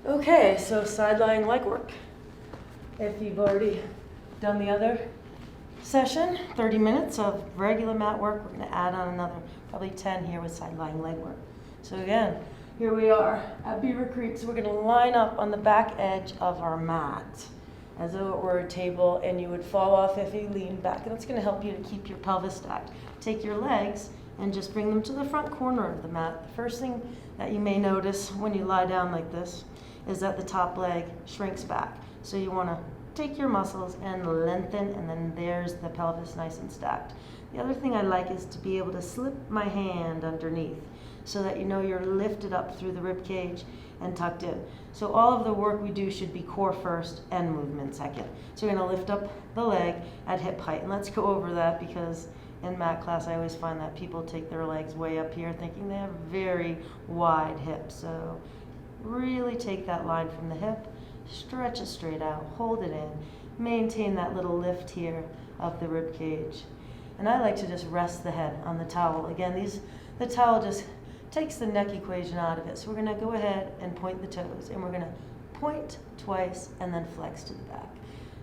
Okay, so sideline leg work. If you've already done the other session, 30 minutes of regular mat work, we're going to add on another probably 10 here with sideline leg work. So again, here we are at Beaver Creek. So we're going to line up on the back edge of our mat as though it were a table, and you would fall off if you lean back. And that's going to help you to keep your pelvis stacked. Take your legs and just bring them to the front corner of the mat. The first thing that you may notice when you lie down like this is that the top leg shrinks back. So you want to take your muscles and lengthen, and then there's the pelvis nice and stacked. The other thing I like is to be able to slip my hand underneath so that you know you're lifted up through the rib cage and tucked in. So all of the work we do should be core first and movement second. So we're going to lift up the leg at hip height, and let's go over that because in mat class I always find that people take their legs way up here thinking they have very wide hips. So really take that line from the hip, stretch it straight out, hold it in, maintain that little lift here of the rib cage. And I like to just rest the head on the towel. Again, the towel just takes the neck equation out of it. So we're going to go ahead and point the toes, and we're going to point twice and then flex to the back.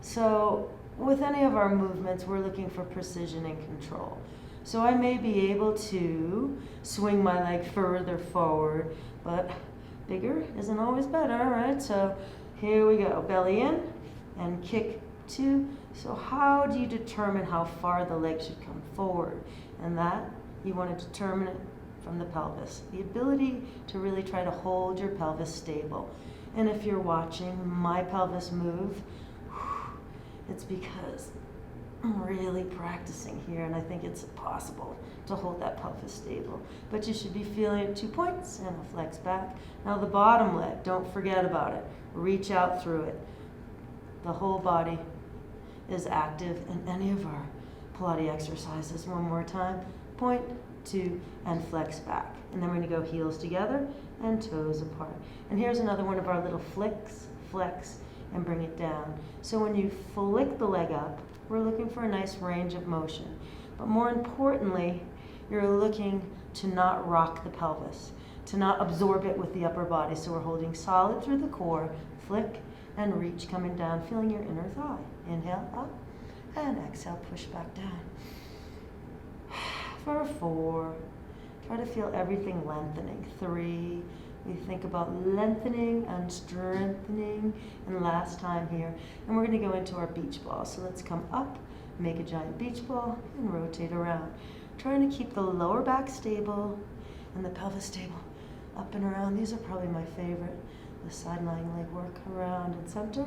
So with any of our movements, we're looking for precision and control. So I may be able to swing my leg further forward, but bigger isn't always better, right? So here we go, belly in and kick 2. So how do you determine how far the leg should come forward? And that, you want to determine it from the pelvis. The ability to really try to hold your pelvis stable. And if you're watching my pelvis move, it's because I'm really practicing here, and I think it's possible to hold that pelvis stable. But you should be feeling it 2 points and a flex back. Now the bottom leg, don't forget about it. Reach out through it. The whole body is active in any of our Pilates exercises. One more time. Point, 2, and flex back. And then we're going to go heels together and toes apart. And here's another one of our little flicks, flex, and bring it down. So when you flick the leg up, we're looking for a nice range of motion. But more importantly, you're looking to not rock the pelvis, to not absorb it with the upper body. So we're holding solid through the core, flick and reach coming down, feeling your inner thigh. Inhale up and exhale, push back down. For 4, try to feel everything lengthening. 3, we think about lengthening and strengthening. And last time here, and we're going to go into our beach ball. So let's come up, make a giant beach ball, and rotate around. Trying to keep the lower back stable and the pelvis stable. Up and around. These are probably my favorite. The sideline leg work around and center.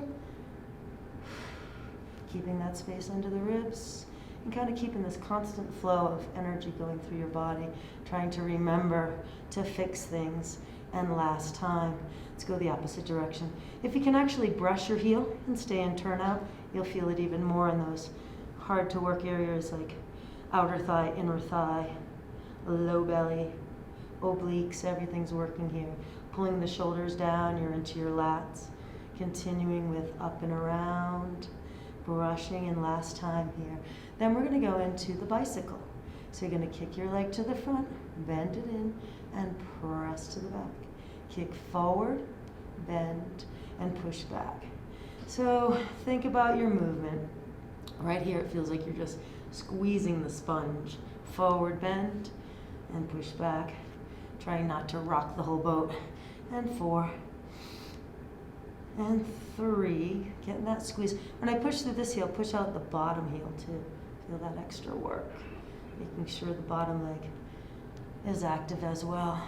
Keeping that space under the ribs. And kind of keeping this constant flow of energy going through your body. Trying to remember to fix things. And last time, let's go the opposite direction. If you can actually brush your heel and stay in turnout, you'll feel it even more in those hard to work areas like outer thigh, inner thigh, low belly, obliques, everything's working here. Pulling the shoulders down, you're into your lats. Continuing with up and around, brushing, and last time here. Then we're going to go into the bicycle. So you're going to kick your leg to the front, bend it in, and press to the back. Kick forward, bend, and push back. So think about your movement. Right here it feels like you're just squeezing the sponge. Forward bend, and push back. Trying not to rock the whole boat. And 4, and 3, getting that squeeze. When I push through this heel, push out the bottom heel too. Feel that extra work. Making sure the bottom leg is active as well.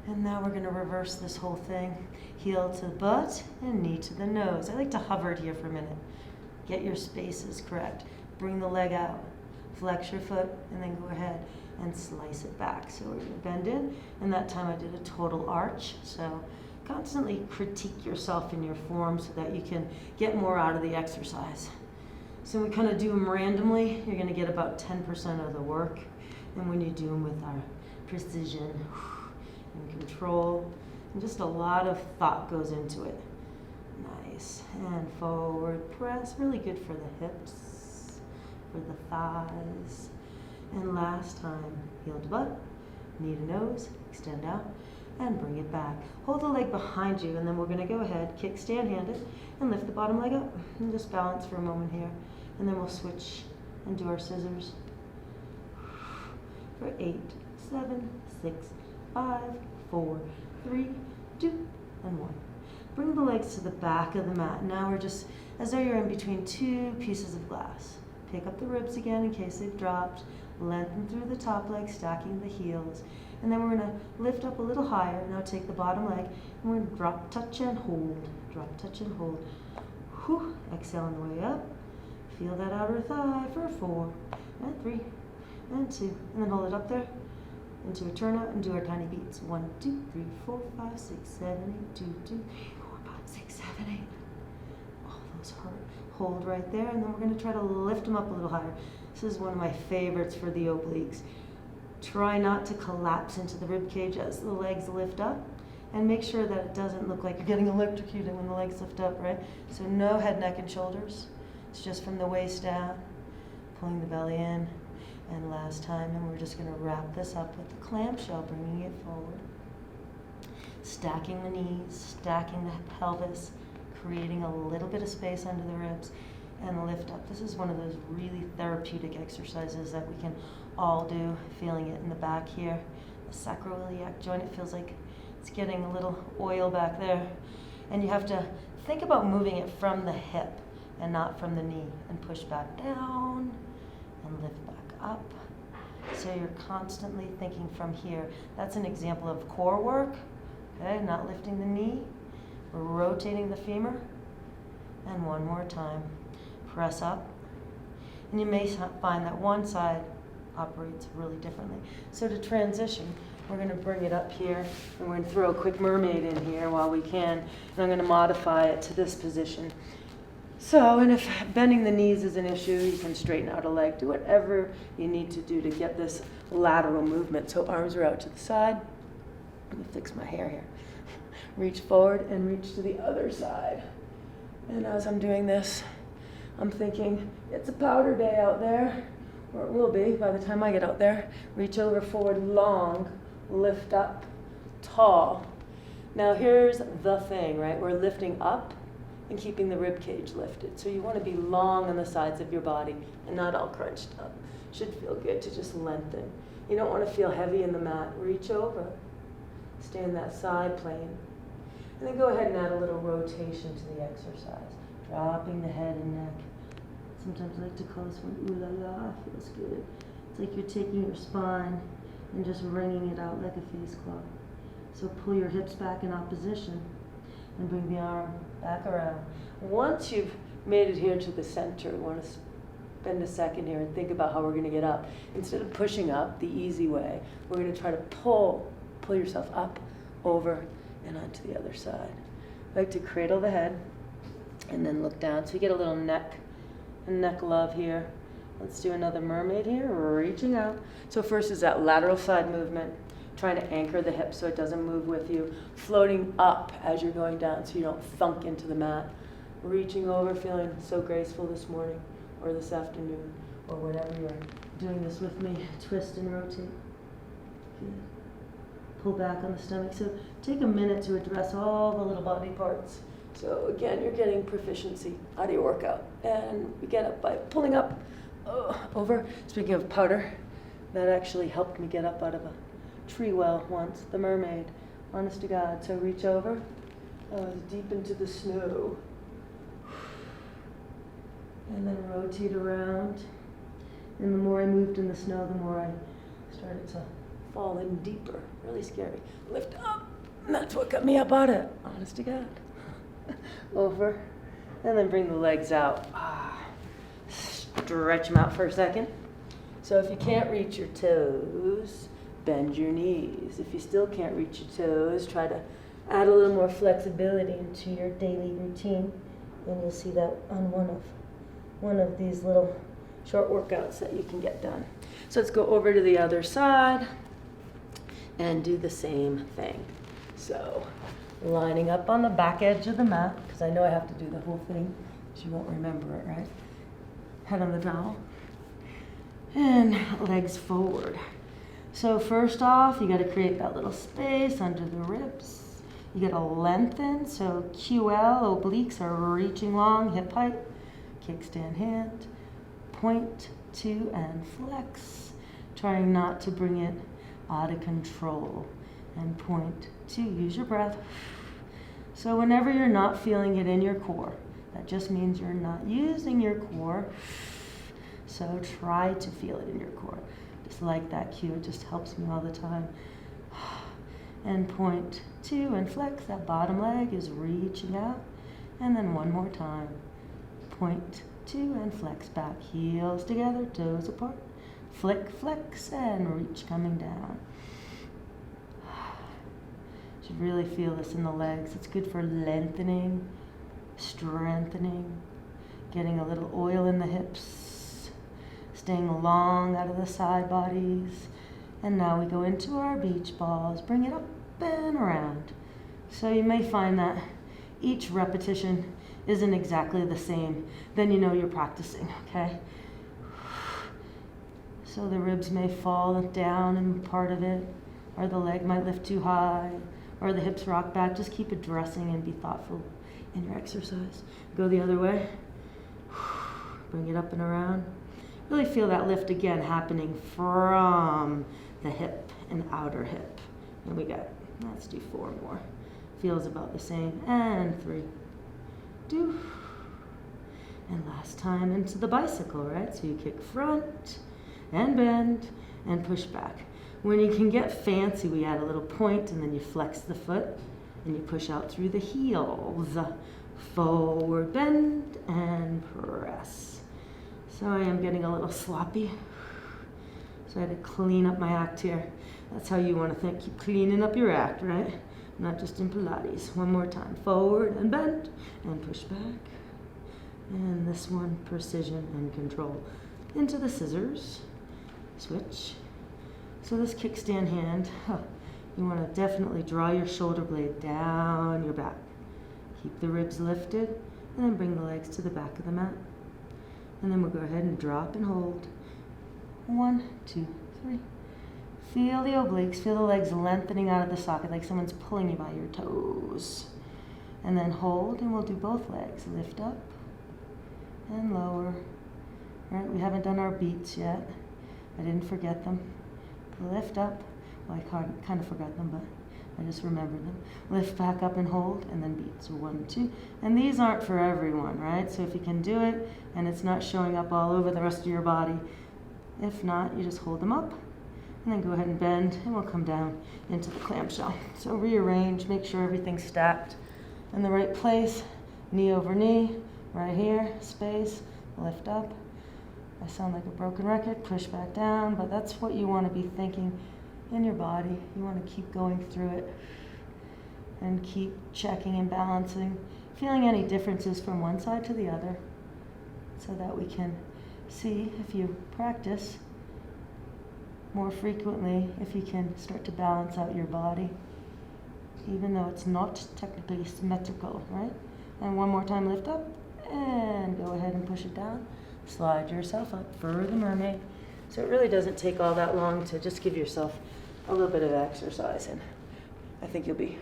And now we're going to reverse this whole thing. Heel to the butt and knee to the nose. I like to hover it here for a minute. Get your spaces correct. Bring the leg out. Flex your foot and then go ahead and slice it back. So we're going to bend in, and that time I did a total arch. So constantly critique yourself in your form so that you can get more out of the exercise. So we kind of do them randomly. You're going to get about 10% of the work. And when you do them with our precision and control, and just a lot of thought goes into it. Nice. And forward press. Really good for the hips, for the thighs. And last time, heel to butt, knee to nose, extend out. and bring it back. Hold the leg behind you, and then we're gonna go ahead, kickstand handed, and lift the bottom leg up. And just balance for a moment here. And then we'll switch and do our scissors. For 8, 7, 6, 5, 4, 3, 2, and 1. Bring the legs to the back of the mat. Now we're just, as though you're in between two pieces of glass. Pick up the ribs again in case they've dropped. Lengthen through the top leg, stacking the heels. And then we're gonna lift up a little higher. Now take the bottom leg, and we're gonna drop, touch, and hold. Drop, touch, and hold. Whew. Exhale on the way up. Feel that outer thigh for 4, and 3, and 2. And then hold it up there into a turnout and do our tiny beats. 1, 2, 3, 4, 5, 6, 7, 8, 2, 2, 3, 4, 5, 6, 7, 8. Oh, those hurt. Hold right there, and then we're gonna try to lift them up a little higher. This is one of my favorites for the obliques. Try not to collapse into the rib cage as the legs lift up, and make sure that it doesn't look like you're getting electrocuted when the legs lift up, right? So no head, neck, and shoulders. It's just from the waist down, pulling the belly in. And last time, and we're just gonna wrap this up with the clamshell, bringing it forward. Stacking the knees, stacking the pelvis, creating a little bit of space under the ribs, and lift up. This is one of those really therapeutic exercises that we can all do. Feeling it in the back here. The sacroiliac joint, it feels like it's getting a little oil back there. And you have to think about moving it from the hip and not from the knee, and push back down and lift back up. So you're constantly thinking from here. That's an example of core work, okay? Not lifting the knee. We're rotating the femur. And one more time. Press up. And you may find that one side operates really differently. So to transition, we're gonna bring it up here, and we're gonna throw a quick mermaid in here while we can, and I'm gonna modify it to this position. So, and if bending the knees is an issue, you can straighten out a leg. Do whatever you need to do to get this lateral movement. So arms are out to the side. Let me fix my hair here. Reach forward and reach to the other side. And as I'm doing this, I'm thinking, it's a powder day out there, or it will be by the time I get out there. Reach over, forward, long, lift up, tall. Now here's the thing, right? We're lifting up and keeping the rib cage lifted. So you want to be long on the sides of your body and not all crunched up. Should feel good to just lengthen. You don't want to feel heavy in the mat. Reach over. Stay in that side plane. And then go ahead and add a little rotation to the exercise. Dropping the head and neck. Sometimes I like to call this one ooh la la. Feels good. It's like you're taking your spine and just wringing it out like a face cloth. So pull your hips back in opposition and bring the arm back around. Once you've made it here to the center, we want to spend a second here and think about how we're going to get up. Instead of pushing up the easy way, we're going to try to pull yourself up, over, and onto the other side. I like to cradle the head and then look down. So you get a little neck love here. Let's do another mermaid here, reaching out. So first is that lateral side movement, trying to anchor the hip so it doesn't move with you, floating up as you're going down so you don't thunk into the mat, reaching over, feeling so graceful this morning or this afternoon or whatever you're doing this with me. Twist and rotate. Good. Pull back on the stomach. So take a minute to address all the little body parts. So again, you're getting proficiency out of your workout. And we get up by pulling up, over. Speaking of powder, that actually helped me get up out of a tree well once, the mermaid, honest to God. So reach over, deep into the snow. And then rotate around. And the more I moved in the snow, the more I started to fall in deeper. Really scary. Lift up. And that's what got me up out of it, honest to God. Over. And then bring the legs out. Stretch them out for a second. So if you can't reach your toes, bend your knees. If you still can't reach your toes, try to add a little more flexibility into your daily routine. And you'll see that on one of these little short workouts that you can get done. So let's go over to the other side and do the same thing. So lining up on the back edge of the mat, because I know I have to do the whole thing, because you won't remember it, right? Head on the towel. And legs forward. So first off, you got to create that little space under the ribs. You got to lengthen, so QL, obliques are reaching long, hip height, kickstand hand, point, 2, and flex. Trying not to bring it out of control. And point, 2, use your breath. So whenever you're not feeling it in your core, that just means you're not using your core. So try to feel it in your core. Just like that cue, it just helps me all the time. And point, 2, and flex. That bottom leg is reaching out. And then one more time. Point, 2, and flex back. Heels together, toes apart. Flick, flex, and reach coming down. Should really feel this in the legs. It's good for lengthening, strengthening, getting a little oil in the hips, staying long out of the side bodies. And now we go into our beach balls. Bring it up and around. So you may find that each repetition isn't exactly the same. Then you know you're practicing, okay? So the ribs may fall down in part of it, or the leg might lift too high, or the hips rock back. Just keep addressing and be thoughtful in your exercise. Go the other way. Bring it up and around. Really feel that lift again happening from the hip and outer hip. And we got, let's do 4 more. Feels about the same. And 3, 2. And last time into the bicycle, right? So you kick front and bend and push back. When you can get fancy, we add a little point and then you flex the foot and you push out through the heels. Forward bend and press. So I am getting a little sloppy. So I had to clean up my act here. That's how you want to think. Keep cleaning up your act, right? Not just in Pilates. One more time. Forward and bend and push back. And this one, precision and control. Into the scissors. Switch. So this kickstand hand, you want to definitely draw your shoulder blade down your back. Keep the ribs lifted, and then bring the legs to the back of the mat. And then we'll go ahead and drop and hold. 1, 2, 3. Feel the obliques, feel the legs lengthening out of the socket like someone's pulling you by your toes. And then hold, and we'll do both legs. Lift up and lower. All right, we haven't done our beats yet. I didn't forget them. Lift up. Well, I kind of forgot them, but I just remembered them. Lift back up and hold, and then beat. So 1, 2. And these aren't for everyone, right? So if you can do it, and it's not showing up all over the rest of your body, if not, you just hold them up, and then go ahead and bend, and we'll come down into the clamshell. So rearrange, make sure everything's stacked in the right place. Knee over knee, right here, space, lift up. I sound like a broken record, push back down, but that's what you want to be thinking in your body. You want to keep going through it and keep checking and balancing, feeling any differences from one side to the other so that we can see if you practice more frequently, if you can start to balance out your body, even though it's not technically symmetrical, right? And one more time, lift up and go ahead and push it down. Slide yourself up for the mermaid. So it really doesn't take all that long to just give yourself a little bit of exercise, and I think you'll be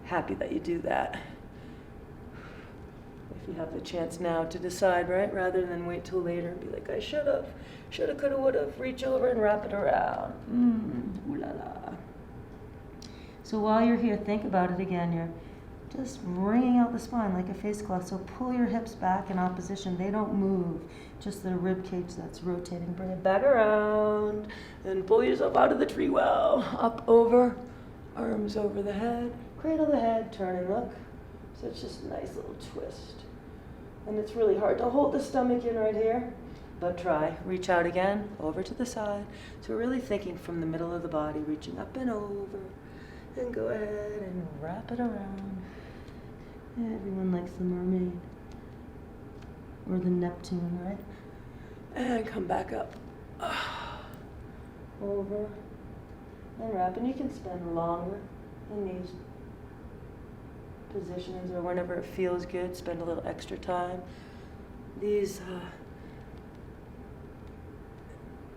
happy that you do that. If you have the chance now to decide, right, rather than wait till later and be like, I shoulda, coulda, woulda, reach over and wrap it around. Ooh la la. So while you're here, think about it again. You're just wringing out the spine like a face cloth. So pull your hips back in opposition. They don't move. Just the rib cage that's rotating. Bring it back around and pull yourself out of the tree well. Up, over, arms over the head. Cradle the head, turn and look. So it's just a nice little twist. And it's really hard to hold the stomach in right here, but try. Reach out again, over to the side. So we're really thinking from the middle of the body, reaching up and over. And go ahead and wrap it around. Everyone likes the mermaid. Or the Neptune, right? And come back up. Over. And wrap. And you can spend longer in these positions or whenever it feels good. Spend a little extra time. These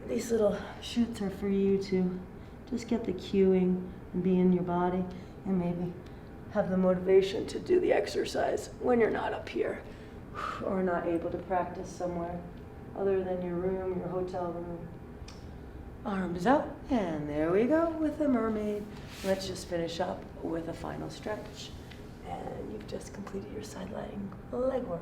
little shoots are for you to Just get the cueing and be in your body, and maybe have the motivation to do the exercise when you're not up here or not able to practice somewhere other than your room, your hotel room. Arms out, and there we go with the mermaid. Let's just finish up with a final stretch. And you've just completed your sideline leg work.